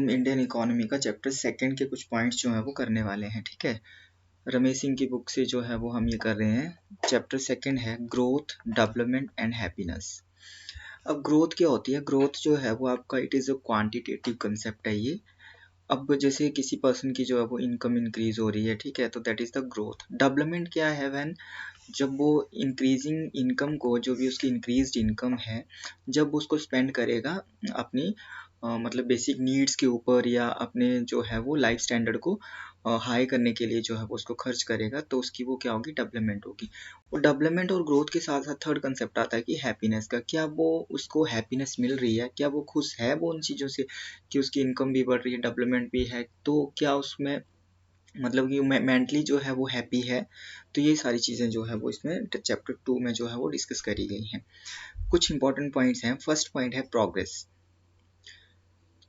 हम Indian economy का chapter 2 के कुछ पॉइंट्स जो है वो करने वाले हैं, ठीक है। रमेश सिंह की बुक से जो है वो हम ये कर रहे हैं। चैप्टर 2 है ग्रोथ, डेवलपमेंट एंड हैप्पीनेस। अब ग्रोथ क्या होती है? ग्रोथ जो है वो आपका it is a quantitative concept है ये। अब जैसे किसी पर्सन की जो है वो इनकम इंक्रीज हो रही है, ठीक है, तो that is the growth. Development क्या है? व्हेन जब वो इंक्रीजिंग इनकम को, जो भी उसकी इंक्रीज्ड इनकम है, जब उसको स्पेंड करेगा अपनी मतलब बेसिक नीड्स के ऊपर या अपने जो है वो लाइफ स्टैंडर्ड को हाई करने के लिए जो है वो उसको खर्च करेगा, तो उसकी वो क्या होगी? डेवलपमेंट होगी। और डेवलपमेंट और ग्रोथ के साथ साथ थर्ड कंसेप्ट आता है कि हैप्पीनेस का। क्या वो उसको हैप्पीनेस मिल रही है? क्या वो खुश है वो उन चीज़ों से कि उसकी इनकम भी बढ़ रही है, डेवलपमेंट भी है, तो क्या उसमें मतलब कि मेंटली जो है वो हैप्पी है? तो ये सारी चीज़ें जो है वो इसमें चैप्टर 2 में जो है वो डिस्कस करी गई हैं। कुछ इंपॉर्टेंट पॉइंट्स हैं। फर्स्ट पॉइंट है प्रोग्रेस।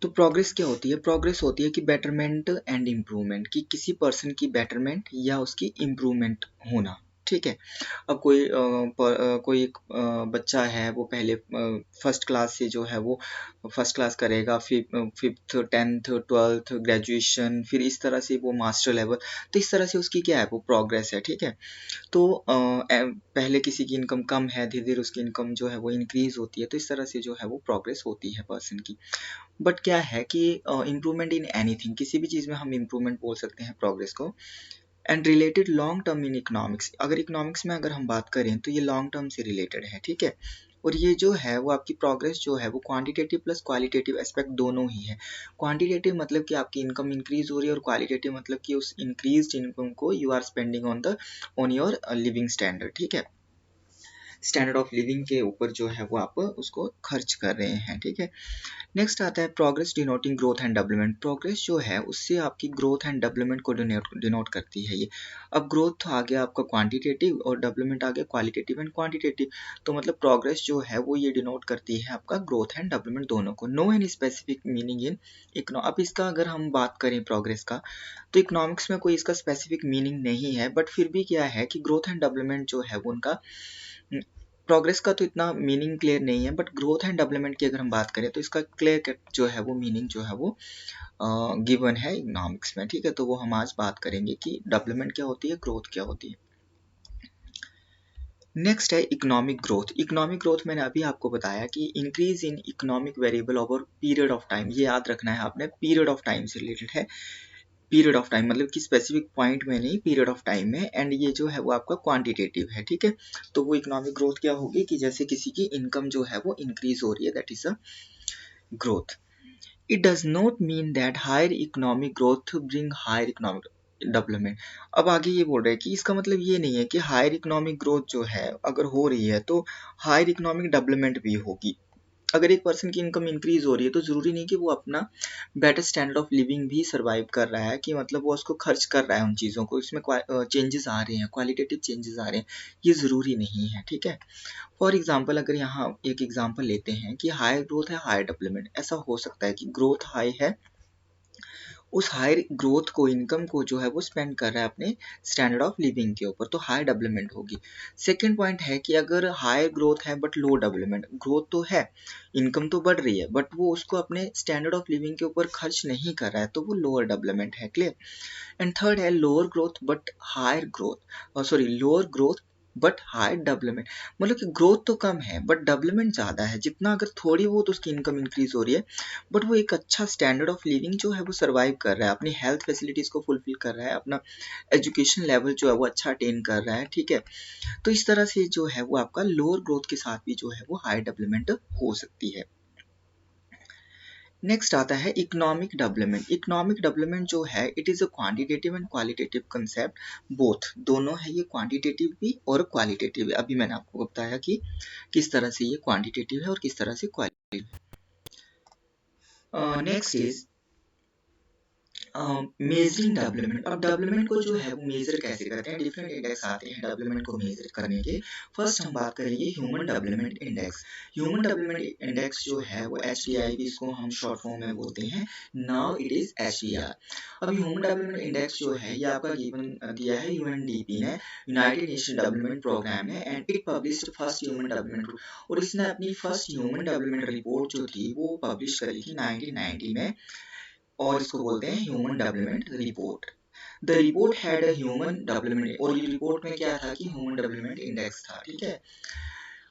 तो प्रोग्रेस क्या होती है? प्रोग्रेस होती है कि बेटरमेंट एंड इम्प्रूवमेंट, कि किसी पर्सन की बेटरमेंट या उसकी इम्प्रूवमेंट होना, ठीक है। अब कोई एक बच्चा है, वो पहले फर्स्ट क्लास से जो है वो फर्स्ट क्लास करेगा, फिर फिफ्थ, 10th, 12th, ग्रेजुएशन, फिर इस तरह से वो मास्टर लेवल, तो इस तरह से उसकी क्या है? वो प्रोग्रेस है, ठीक है। तो पहले किसी की इनकम कम है, धीरे धीरे उसकी इनकम जो है वो इंक्रीज होती है, तो इस तरह से जो है वो प्रोग्रेस होती है पर्सन की। बट क्या है कि इम्प्रूवमेंट इन एनीथिंग, किसी भी चीज़ में हम इम्प्रूवमेंट बोल सकते हैं प्रोग्रेस को। And related long term in economics, अगर इकोनॉमिक्स में अगर हम बात करें तो ये लॉन्ग टर्म से रिलेटेड है, ठीक है। और ये जो है वो आपकी प्रोग्रेस जो है वो क्वांटिटेटिव प्लस क्वालिटेटिव एस्पेक्ट दोनों ही है। क्वांटिटेटिव मतलब कि आपकी इनकम इंक्रीज हो रही है, और क्वालिटेटिव मतलब कि उस इंक्रीज्ड इनकम को you are spending on your living standard, ठीक है। स्टैंडर्ड ऑफ लिविंग के ऊपर जो है वो आप उसको खर्च कर रहे हैं, ठीक है। नेक्स्ट आता है progress denoting growth and development. Progress जो है उससे आपकी ग्रोथ एंड डेवलपमेंट को डिनोट करती है ये। अब ग्रोथ आ गया आपका क्वांटिटेटिव और डेवलपमेंट आ गया क्वालिटेटिव एंड क्वांटिटेटिव। तो मतलब प्रोग्रेस जो है वो ये डिनोट करती है आपका ग्रोथ एंड डेवलपमेंट दोनों को। No any specific meaning in economy. अब इसका अगर हम बात करें प्रोग्रेस का, तो इकोनॉमिक्स में कोई इसका स्पेसिफिक मीनिंग नहीं है, बट फिर भी क्या है कि ग्रोथ एंड डेवलपमेंट जो है वो उनका, प्रोग्रेस का तो इतना मीनिंग क्लियर नहीं है, बट ग्रोथ एंड डेवलपमेंट की अगर हम बात करें तो इसका क्लियर कट जो है वो मीनिंग जो है वो गिवन है इकोनॉमिक्स में, ठीक है। तो वो हम आज बात करेंगे कि डेवलपमेंट क्या होती है, ग्रोथ क्या होती है। नेक्स्ट है इकोनॉमिक ग्रोथ। इकोनॉमिक ग्रोथ मैंने अभी आपको बताया कि increase in economic variable over period of time. ये याद रखना है आपने, पीरियड ऑफ टाइम से रिलेटेड है। पीरियड ऑफ टाइम मतलब कि स्पेसिफिक पॉइंट में नहीं, पीरियड ऑफ टाइम में। एंड ये जो है वो आपका क्वांटिटेटिव है, ठीक है। तो वो इकोनॉमिक ग्रोथ क्या होगी कि जैसे किसी की इनकम जो है वो इंक्रीज हो रही है, that is a growth. It does not mean that higher economic growth bring higher economic development. अब आगे ये बोल रहे हैं कि इसका मतलब ये नहीं है कि हायर इकोनॉमिक ग्रोथ जो है अगर हो रही है तो हायर इकोनॉमिक डेवलपमेंट भी होगी। अगर एक पर्सन की इनकम इंक्रीज हो रही है तो ज़रूरी नहीं कि वो अपना बेटर स्टैंडर्ड ऑफ लिविंग भी सर्वाइव कर रहा है, कि मतलब वो उसको खर्च कर रहा है उन चीज़ों को, इसमें चेंजेस आ रहे हैं, क्वालिटेटिव चेंजेस आ रहे हैं, ये ज़रूरी नहीं है, ठीक है। फॉर एग्जांपल अगर यहाँ एक एग्जांपल लेते हैं कि हायर ग्रोथ है हायर डेवलपमेंट, ऐसा हो सकता है कि ग्रोथ हाई है, उस हायर ग्रोथ को, इनकम को जो है वो स्पेंड कर रहा है अपने स्टैंडर्ड ऑफ लिविंग के ऊपर, तो हायर डेवलपमेंट होगी। सेकंड पॉइंट है कि अगर हायर ग्रोथ है बट लो डेवलपमेंट, ग्रोथ तो है, इनकम तो बढ़ रही है, बट वो उसको अपने स्टैंडर्ड ऑफ लिविंग के ऊपर खर्च नहीं कर रहा है, तो वो लोअर डेवलपमेंट है। क्लियर। एंड थर्ड है lower growth but higher growth, sorry lower growth but higher development. मतलब कि ग्रोथ तो कम है बट डेवलपमेंट ज़्यादा है। जितना अगर थोड़ी बहुत उसकी इनकम इंक्रीज हो रही है, बट वो एक अच्छा स्टैंडर्ड ऑफ लिविंग जो है वो सर्वाइव कर रहा है, अपनी हेल्थ फैसिलिटीज़ को फुलफिल कर रहा है, अपना एजुकेशन लेवल जो है वो अच्छा अटेन कर रहा है, ठीक है। तो इस तरह से जो है वो आपका लोअर ग्रोथ के साथ भी जो है वो हायर डेवलपमेंट हो सकती है। नेक्स्ट आता है इकोनॉमिक डेवलपमेंट। इकोनॉमिक डेवलपमेंट जो है it is a quantitative and qualitative concept, both, दोनों है ये, क्वांटिटेटिव भी और क्वालिटेटिव भी। अभी मैंने आपको बताया कि किस तरह से ये क्वांटिटेटिव है और किस तरह से qualitative. Next is measuring development. अब डेवलपमेंट को जो है वो मेजर कैसे करते हैं, डिफरेंट इंडेक्स आते हैं डेवलपमेंट को मेजर करने के। फर्स्ट हम बात करेंगे human development index. Human development index जो है वो HDI, इसको हम शॉर्ट फॉर्म में बोलते हैं, नाउ इट इज HDR। अब ह्यूमन डेवलपमेंट इंडेक्स जो है ये आपका गिवन दिया है UNDP ने, यूनाइटेड नेशन डेवलपमेंट प्रोग्राम ने, and it published first human development. और इसने अपनी फर्स्ट ह्यूमन डेवलपमेंट रिपोर्ट जो थी वो पब्लिश करी थी 1990 में, और इसको बोलते हैं human development report. The report had a human development, और ये रिपोर्ट में क्या था कि ह्यूमन डेवलपमेंट इंडेक्स था, ठीक है।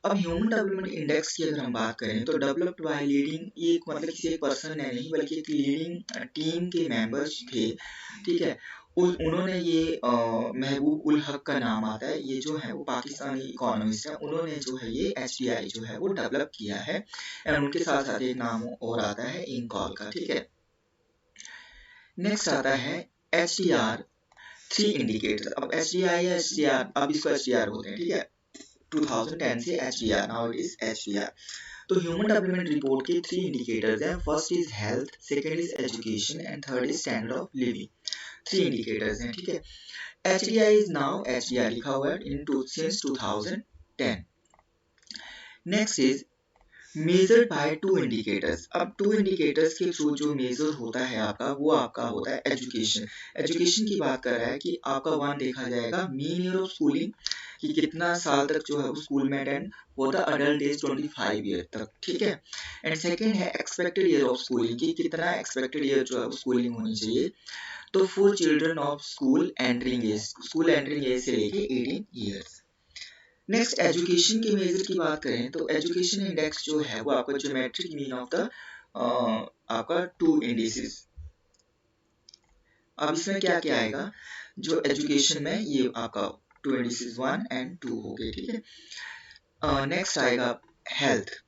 अब ह्यूमन डेवलपमेंट इंडेक्स की अगर हम बात करें तो डेवलप्ड बाय लीडिंग, ये मतलब किसी एक पर्सन ने नहीं बल्कि एक लीडिंग टीम के मेंबर्स थे, ठीक है। उन्होंने ये महबूब उल हक का नाम आता है, ये जो है वो पाकिस्तानी इकोनॉमिस्ट है, उन्होंने जो है ये HDI जो है वो डेवलप किया है। एंड उनके साथ साथ एक नाम और आता है इनकॉल का, ठीक है। नेक्स्ट आता है HDR 3 इंडिकेटर। अब HDI या HDR, अब इसको HDR बोलते हैं, ठीक है। 2010 से HDR, now it is HDR। तो ह्यूमन डेवलपमेंट रिपोर्ट के 3 इंडिकेटर्स हैं। First is health, second is education and third is standard of living. 3 indicators हैं, ठीक है। HDI इज नाउ HDR लिखा हुआ है in since 2010। Next is measured by 2 indicators. अब 2 इंडिकेटर्स के थ्रू जो मेजर होता है आपका, वो आपका होता है एजुकेशन। एजुकेशन की बात कर रहा है कि आपका 1 देखा जाएगा मीन ईयर ऑफ स्कूलिंग, कि कितना साल तक जो है वो स्कूल में अटेंड होता, अडल्ट एज 25 ईयर तक, ठीक है। एंड सेकंड है एक्सपेक्टेड ईयर ऑफ स्कूलिंग, कि कितना एक्सपेक्टेड ईयर जो है वो स्कूलिंग होनी चाहिए। तो for children of school entering age, school entering age से लेके 18 ईयर्स। नेक्स्ट एजुकेशन के मेजर की बात करें तो एजुकेशन इंडेक्स जो है वो आपका ज्योमेट्रिक मीन ऑफ द आपका 2 इंडिसेस। अब इसमें क्या क्या आएगा, जो एजुकेशन में ये आपका 2 इंडिसेस 1 एंड 2 हो गए, ठीक है। नेक्स्ट आएगा health.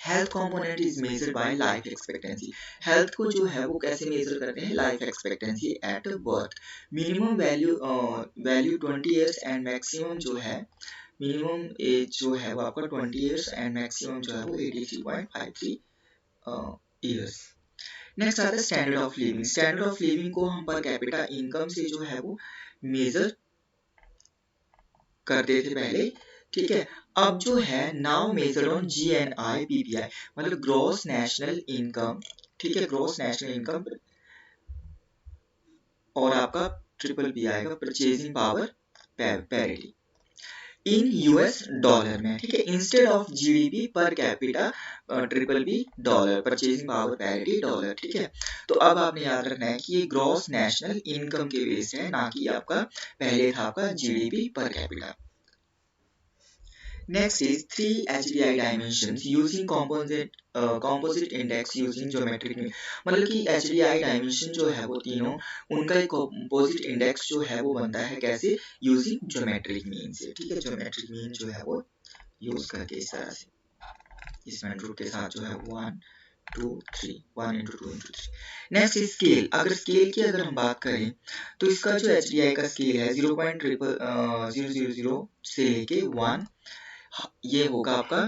Health component is measured bye life expectancy. Health को जो है वो कैसे मेजर करते हैं, life expectancy at birth. Minimum value 20 years and maximum जो है, मिनिमम एज जो है वो आपका 20 इयर्स एंड मैक्सिमम जो है वो 83.53 इयर्स। नेक्स्ट आता है standard of living. Standard of living को हम पर कैपिटा इनकम से जो है वो मेजर करते थे पहले, ठीक है। अब जो है now major on GNI PPI, मतलब ग्रॉस नेशनल इनकम, ठीक है, ग्रॉस नेशनल इनकम। और आपका BBB आएगा purchasing power parity in US dollar में, ठीक है, instead of GDP per capita BBB dollar, purchasing power parity dollar, ठीक है। तो अब आपने याद रखना है कि ये ग्रॉस नेशनल इनकम के बेस्ड है, ना कि आपका पहले था आपका GDP per capita. Next is 3 HDI dimensions using composite index using geometric mean। मतलब कि HDI dimension जो है वो तीनों, उनका एक composite index जो है वो बनता है कैसे, using geometric mean से, ठीक है। geometric mean जो है वो यूज करके इस तरह से, इस मैन रूट के साथ जो है 1 2 3 1 into 2 into 3। Next is scale. अगर स्केल की अगर हम बात करें तो इसका जो HDI का स्केल है 0.000 से लेके 1, ये होगा आपका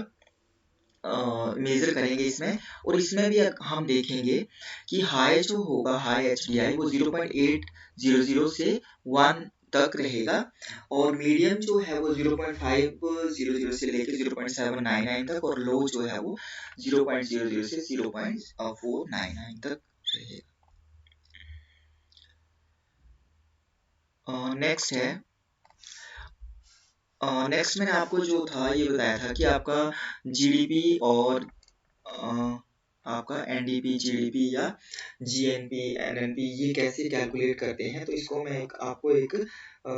मेजर करेंगे इसमें। और इसमें भी हम देखेंगे कि हाई जो होगा, हाई HDI वो 0.800 से 1 तक रहेगा, और मीडियम जो है वो 0.500 से लेके 0.799 तक, और लो जो है वो 0.00 से 0.499 तक रहेगा। नेक्स्ट है, नेक्स्ट मैंने आपको जो था ये बताया था कि आपका GDP और आपका NDP GDP या GNP NNP ये कैसे कैलकुलेट करते हैं, तो इसको मैं आपको एक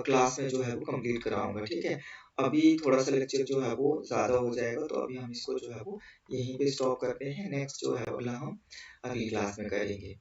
क्लास में जो है वो कंप्लीट कराऊंगा, ठीक है। अभी थोड़ा सा लेक्चर जो है वो ज़्यादा हो जाएगा, तो अभी हम इसको जो है वो यहीं पे स्टॉप करते हैं। नेक्स्ट जो है अगला हम अगली क्लास में करेंगे।